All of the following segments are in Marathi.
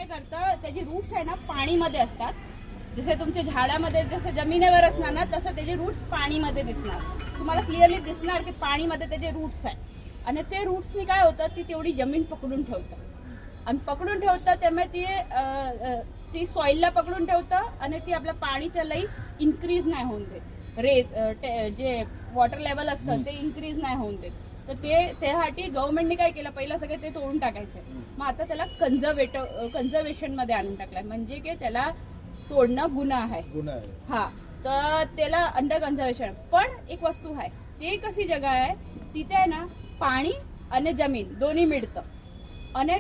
करतं, त्याची रूट्स आहे ना पाणीमध्ये असतात. जसे तुमच्या झाडामध्ये जसं जमिनीवर असणार ना, तसं त्याचे रूट्स पाणीमध्ये दिसणार. तुम्हाला क्लिअरली दिसणार की पाणीमध्ये त्याचे रूट्स आहे. आणि ते रूट्सनी काय होतं, ती तेवढी जमीन पकडून ठेवतं आणि पकडून ठेवतं. त्यामुळे ती सॉइलला पकडून ठेवतं आणि ती आपल्या पाणीच्या लई इन्क्रीज नाही होऊन देत. जे वॉटर लेवल असतं ते इन्क्रीज नाही होऊन देत. तर त्यासाठी गव्हर्नमेंटने काय केलं, पहिलं सगळे ते तोडून टाकायचे. मग आता त्याला कन्झर्वेशन मध्ये आणून टाकलाय. म्हणजे की त्याला तोडणं गुन्हा आहे. हा, तर त्याला अंडर कन्झर्वेशन. पण एक वस्तू आहे, ती कशी जगा आहे, तिथे आहे ना पाणी आणि जमीन दोन्ही मिळतं आणि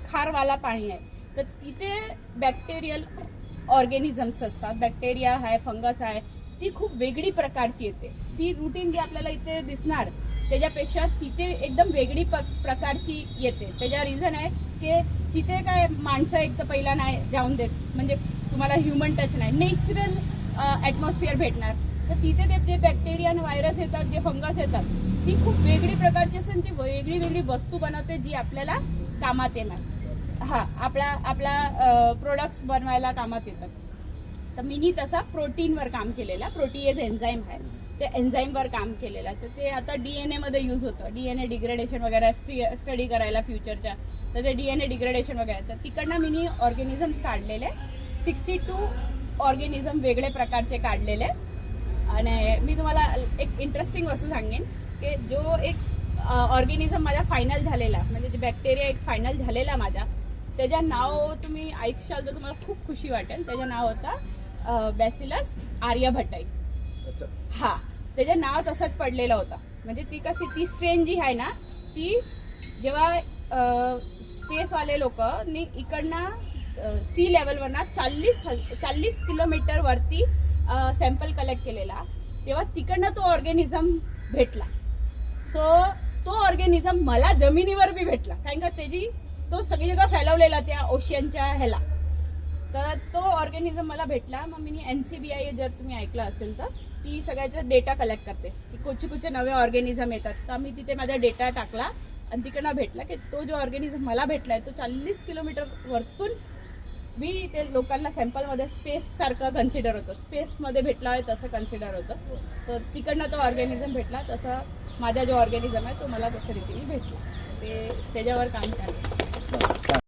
खारवाला पाणी आहे. तर तिथे बॅक्टेरियल ऑर्गॅनिझम्स असतात. बॅक्टेरिया आहे, फंगस आहे, ती खूप वेगळी प्रकारची येते. ती रुटीन जी आपल्याला इथे दिसणार त्याच्यापेक्षा तिथे एकदम वेगळी प्रकारची येते. त्याच्या रिझन आहे की तिथे काय माणसं एक तर पहिला नाही जाऊन देत, म्हणजे तुम्हाला ह्युमन टच नाही, नॅचरल ॲटमॉस्फिअर भेटणार. तर तिथे ते जे बॅक्टेरिया आणि व्हायरस येतात, जे फंगस येतात, ती खूप वेगळी प्रकारची असते. ती वेगळी वस्तू बनवते जी आपल्याला कामात येणार. हा, आपला प्रोडक्ट्स बनवायला कामात येतात. तर मी तसा प्रोटीनवर काम केलेला. प्रोटीएज एन्झाईम आहे, ते एन्झाईमवर काम केलेलं. तर ते आता DNA मध्ये यूज होतं. DNA डिग्रेडेशन वगैरे स्टडी करायला फ्युचरच्या. तर ते DNA डिग्रेडेशन वगैरे. तर तिकडनं मी ऑर्गॅनिझम्स काढलेले 62 ऑर्गॅनिझम वेगळे प्रकारचे काढलेले. आणि मी तुम्हाला एक इंटरेस्टिंग वस्तू सांगेन की जो एक ऑर्गॅनिझम माझा फायनल झालेला, म्हणजे जे बॅक्टेरिया एक फायनल झालेला माझा, त्याचं नाव तुम्ही ऐकशाल तर तुम्हाला खूप खुशी वाटेल. त्याचं नाव होता बॅसिलस आर्यभट्टाई. हा, त्याचं नाव तसंच पडलेलं होतं. म्हणजे ती कशी, ती स्ट्रेन जी आहे ना, ती जेव्हा स्पेसवाले लोक इकडनं सी लेवलवरना 40 किलोमीटर वरती सॅम्पल कलेक्ट केलेला, तेव्हा तिकडनं तो ऑर्गॅनिझम भेटला. सो तो ऑर्गॅनिझम मला जमिनीवर बी भेटला, कारण का तो सगळी जगा फैलवलेला त्या ओशियनच्या ह्याला. तर तो ऑर्गॅनिझम मला भेटला. मग मी NCBI जर तुम्ही ऐकलं असेल तर ती सगळ्याचा डेटा कलेक्ट करते की कुठचे नवे ऑर्गॅनिझम येतात. तर मी तिथे माझा डेटा टाकला आणि तिकडनं भेटला की तो जो ऑर्गॅनिझम मला भेटलाय तो 40 किलोमीटर वरतून मी ते लोकांना सॅम्पलमध्ये स्पेस सारखं कन्सिडर होतं. स्पेसमध्ये भेटला आहे तसं कन्सिडर होतं. तर तिकडनं तो ऑर्गॅनिझम भेटला. तसं माझा जो ऑर्गॅनिझम आहे तो मला तसं रीतीने भेटला. ते त्याच्यावर काम करते.